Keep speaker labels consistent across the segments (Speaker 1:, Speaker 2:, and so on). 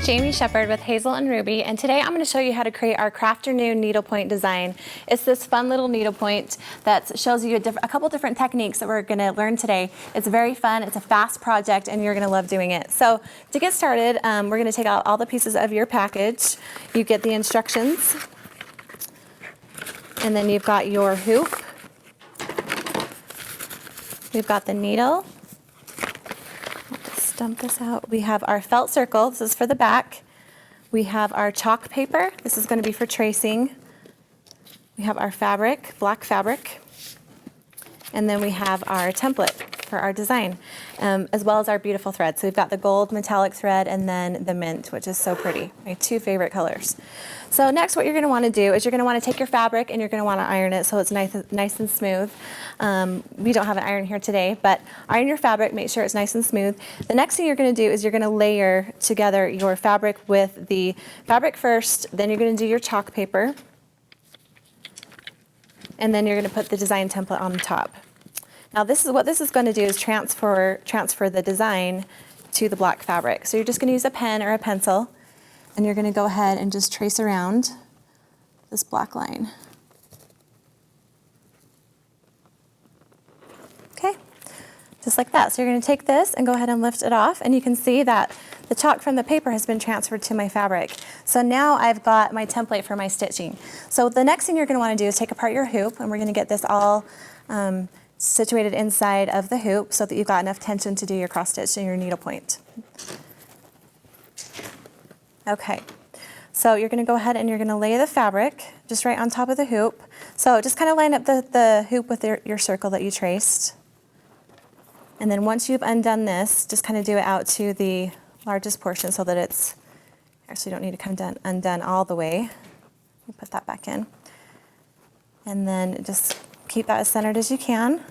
Speaker 1: Jamie Shepherd with Hazel and Ruby, and today I'm going to show you how to create our Crafternoon needlepoint design. It's this fun little needlepoint that shows you a couple different techniques that we're going to learn today. It's very fun, it's a fast project, and you're going to love doing it. So to get started, we're going to take out all the pieces of your package. You get the instructions, and then you've got your hoop. We've got the needle. Dump this out. We have our felt circle. This is for the back. We have our chalk paper. This is going to be for tracing. We have our fabric, black fabric. And then we have our template for our design, as well as our beautiful thread. So we've got the gold metallic thread and then the mint, which is so pretty. My two favorite colors. So next, what you're going to want to do is you're going to want to take your fabric and you're going to want to iron it so it's nice and smooth. We don't have an iron here today, but iron your fabric, make sure it's nice and smooth. The next thing you're going to do is you're going to layer together your fabric with the fabric first, then you're going to do your chalk paper, and then you're going to put the design template on the top. Now this is what this is going to do is transfer the design to the black fabric. So you're just going to use a pen or a pencil, and you're going to go ahead and just trace around this black line. Okay, just like that. So you're going to take this and go ahead and lift it off, and you can see that the chalk from the paper has been transferred to my fabric. So now I've got my template for my stitching. So the next thing you're going to want to do is take apart your hoop, and we're going to get this all situated inside of the hoop so that you've got enough tension to do your cross stitch and your needlepoint. Okay, so you're going to go ahead and you're going to lay the fabric just right on top of the hoop. So just kind of line up the hoop with your circle that you traced. And then once you've undone this, just kind of do it out to the largest portion so that it's, actually don't need to come undone all the way. Put that back in. And then just keep that as centered as you can.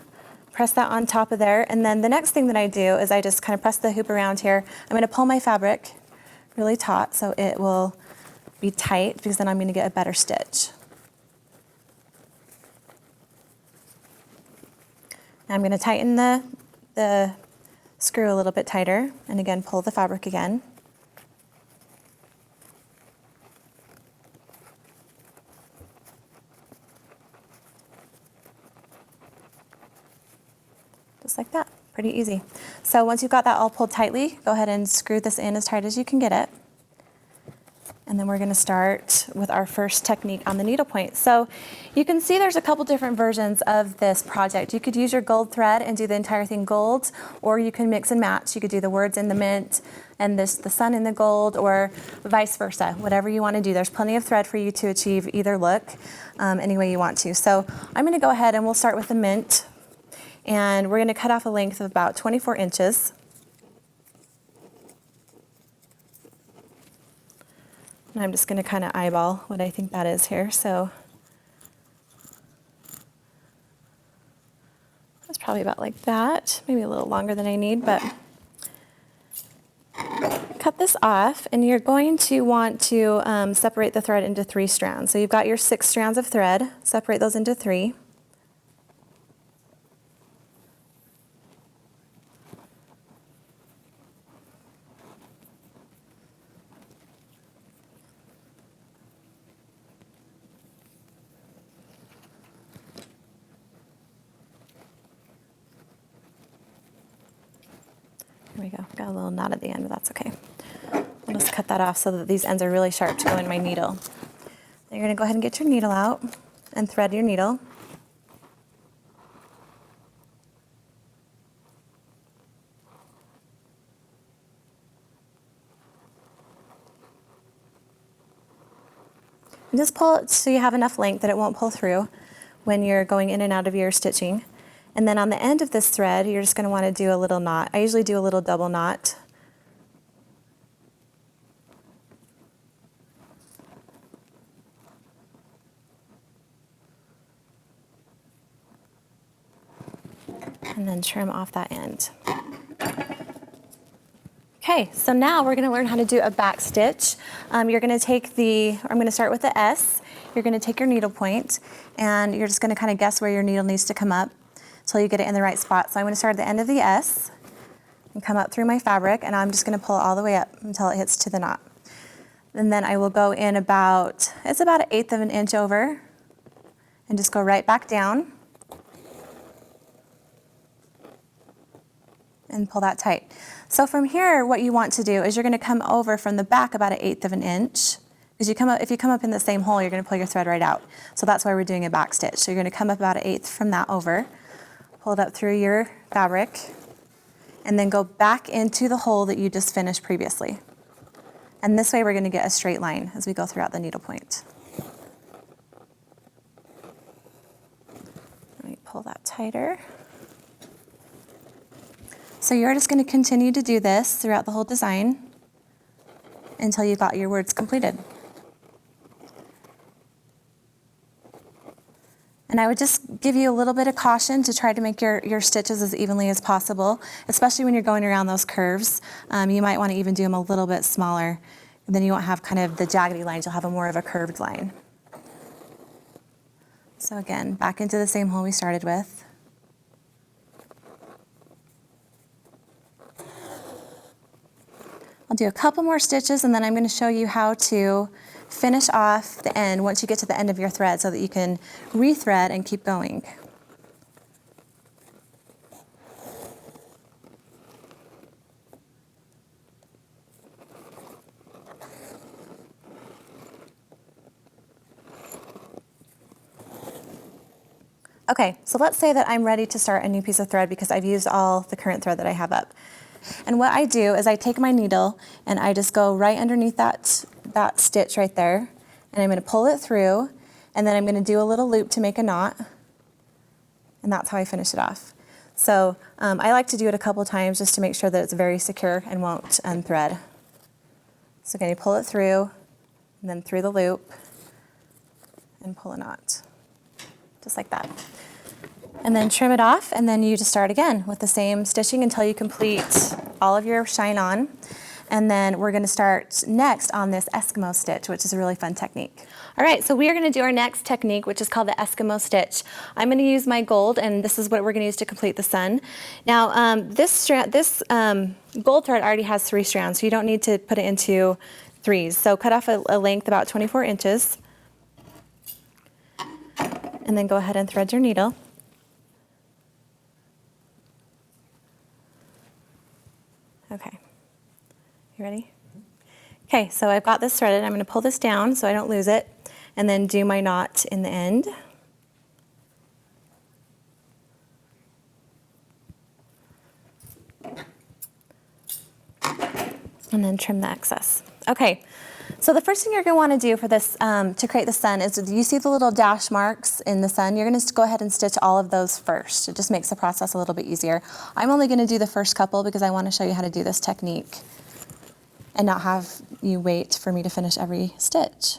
Speaker 1: Press that on top of there. And then the next thing that I do is I just kind of press the hoop around here. I'm going to pull my fabric really taut so it will be tight, because then I'm going to get a better stitch. Now I'm going to tighten the screw a little bit tighter, and again pull the fabric again. Just like that, pretty easy. So once you've got that all pulled tightly, go ahead and screw this in as tight as you can get it. And then we're going to start with our first technique on the needlepoint. So you can see there's a couple different versions of this project. You could use your gold thread and do the entire thing gold, or you can mix and match. You could do the words in the mint and the sun in the gold, or vice versa, whatever you want to do. There's plenty of thread for you to achieve either look any way you want to. So I'm going to go ahead and we'll start with the mint. And we're going to cut off a length of about 24 inches. And I'm just going to kind of eyeball what I think that is here. So that's probably about like that, maybe a little longer than I need, but cut this off, and you're going to want to separate the thread into 3 strands. So you've got your 6 strands of thread, separate those into 3. There we go, got a little knot at the end, but that's okay. I'll just cut that off so that these ends are really sharp to go in my needle. Then you're going to go ahead and get your needle out and thread your needle. And just pull it so you have enough length that it won't pull through when you're going in and out of your stitching. And then on the end of this thread, you're just going to want to do a little knot. I usually do a little double knot. And then trim off that end. Okay, so now we're going to learn how to do a back stitch. You're going to take I'm going to start with the S. You're going to take your needle point, and you're just going to kind of guess where your needle needs to come up until you get it in the right spot. So I'm going to start at the end of the S and come up through my fabric, and I'm just going to pull all the way up until it hits to the knot. And then I will go in about, it's about 1/8 of an inch over, and just go right back down and pull that tight. So from here, what you want to do is you're going to come over from the back about 1/8 of an inch, because if you come up in the same hole, you're going to pull your thread right out. So that's why we're doing a back stitch. So you're going to come up about 1/8 from that over, pull it up through your fabric, and then go back into the hole that you just finished previously. And this way we're going to get a straight line as we go throughout the needlepoint. Let me pull that tighter. So you're just going to continue to do this throughout the whole design until you got your words completed. And I would just give you a little bit of caution to try to make your stitches as evenly as possible, especially when you're going around those curves. You might want to even do them a little bit smaller, and then you won't have kind of the jaggedy lines, you'll have a more of a curved line. So again, back into the same hole we started with. I'll do a couple more stitches, and then I'm going to show you how to finish off the end once you get to the end of your thread so that you can rethread and keep going. Okay, so let's say that I'm ready to start a new piece of thread because I've used all the current thread that I have up. And what I do is I take my needle and I just go right underneath that stitch right there, and I'm going to pull it through, and then I'm going to do a little loop to make a knot, and that's how I finish it off. So I like to do it a couple times just to make sure that it's very secure and won't unthread. So again, you pull it through, and then through the loop, and pull a knot, just like that. And then trim it off, and then you just start again with the same stitching until you complete all of your shine on. And then we're going to start next on this Eskimo stitch, which is a really fun technique. All right, so we are going to do our next technique, which is called the Eskimo stitch. I'm going to use my gold, and this is what we're going to use to complete the sun. Now, this gold thread already has 3 strands, so you don't need to put it into 3s. So cut off a length about 24 inches, and then go ahead and thread your needle. Okay, you ready? Okay, so I've got this threaded. I'm going to pull this down so I don't lose it, and then do my knot in the end. And then trim the excess. Okay, so the first thing you're going to want to do for this, to create the sun, is you see the little dash marks in the sun. You're going to go ahead and stitch all of those first. It just makes the process a little bit easier. I'm only going to do the first couple because I want to show you how to do this technique and not have you wait for me to finish every stitch.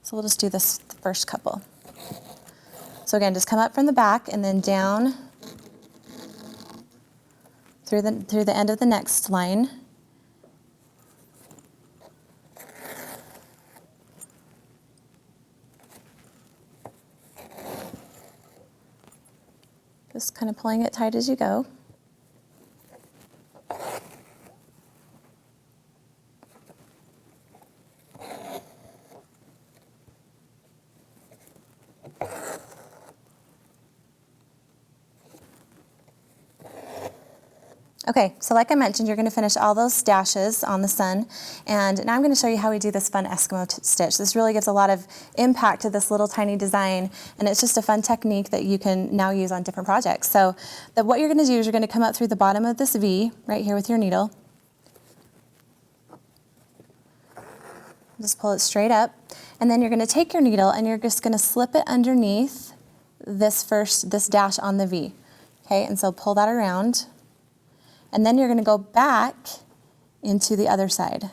Speaker 1: So we'll just do this the first couple. So again, just come up from the back and then down through the end of the next line. Just kind of pulling it tight as you go. Okay, so like I mentioned, you're going to finish all those dashes on the sun, and now I'm going to show you how we do this fun Eskimo stitch. This really gives a lot of impact to this little tiny design, and it's just a fun technique that you can now use on different projects. So what you're going to do is you're going to come up through the bottom of this V right here with your needle. Just pull it straight up, and then you're going to take your needle and you're just going to slip it underneath this dash on the V. Okay, and so pull that around. And then you're going to go back into the other side.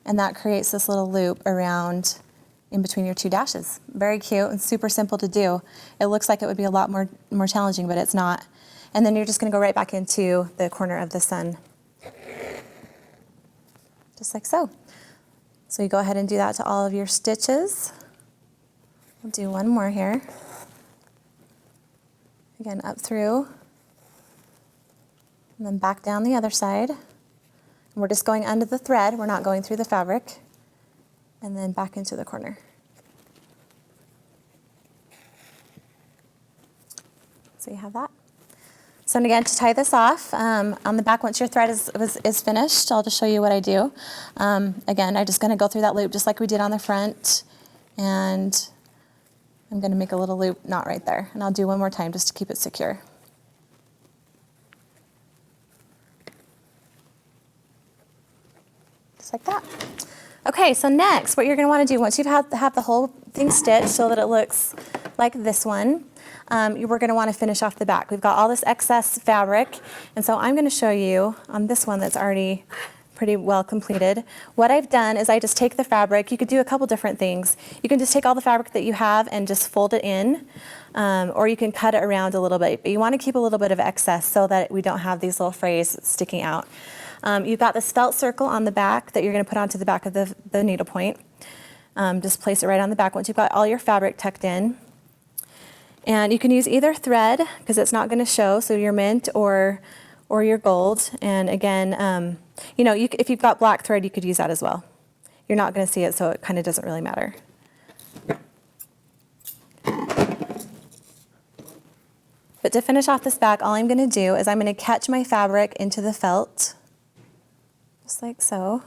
Speaker 1: And that creates this little loop around in between your 2 dashes. Very cute and super simple to do. It looks like it would be a lot more challenging, but it's not. And then you're just going to go right back into the corner of the sun. Just like so. So you go ahead and do that to all of your stitches. We'll do one more here. Again, up through. And then back down the other side. We're just going under the thread, we're not going through the fabric, and then back into the corner. So you have that. So and again, to tie this off, on the back, once your thread is finished, I'll just show you what I do. Again, I'm just gonna go through that loop just like we did on the front, and I'm gonna make a little loop knot right there, and I'll do one more time just to keep it secure. Just like that. Okay, so next, what you're gonna wanna do, once you've have the whole thing stitched so that it looks like this one, we're gonna wanna finish off the back. We've got all this excess fabric, and so I'm gonna show you on this one that's already pretty well completed. What I've done is I just take the fabric. You could do a couple different things. You can just take all the fabric that you have and just fold it in, or you can cut it around a little bit, but you wanna keep a little bit of excess so that we don't have these little frays sticking out. You've got this felt circle on the back that you're gonna put onto the back of the needlepoint. Just place it right on the back once you've got all your fabric tucked in. And you can use either thread because it's not gonna show, so your mint or your gold. And again, you know, if you've got black thread, you could use that as well. You're not gonna see it, so it kind of doesn't really matter. But to finish off this back, all I'm gonna do is I'm gonna catch my fabric into the felt, just like so.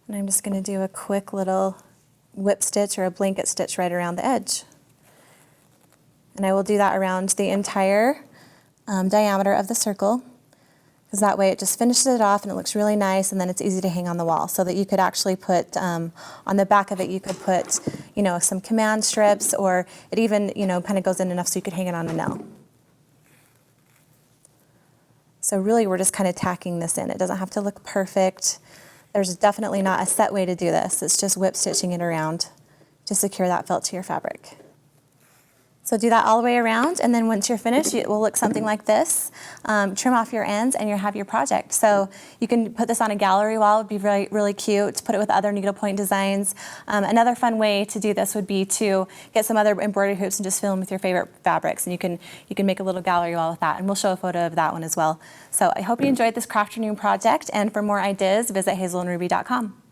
Speaker 1: And I'm just gonna do a quick little whip stitch or a blanket stitch right around the edge. And I will do that around the entire diameter of the circle, because that way it just finishes it off and it looks really nice, and then it's easy to hang on the wall, so that you could actually put, on the back of it, you could put, you know, some command strips, or it even, you know, kind of goes in enough so you could hang it on a nail. So really we're just kind of tacking this in. It doesn't have to look perfect. There's definitely not a set way to do this. It's just whip stitching it around to secure that felt to your fabric. So do that all the way around, and then once you're finished, it will look something like this. Trim off your ends and you have your project. So you can put this on a gallery wall. It would be really, really cute to put it with other needlepoint designs. Another fun way to do this would be to get some other embroidery hoops and just fill them with your favorite fabrics, and you can make a little gallery wall with that, and we'll show a photo of that one as well. So I hope you enjoyed this Crafternoon project, and for more ideas, visit hazelandruby.com.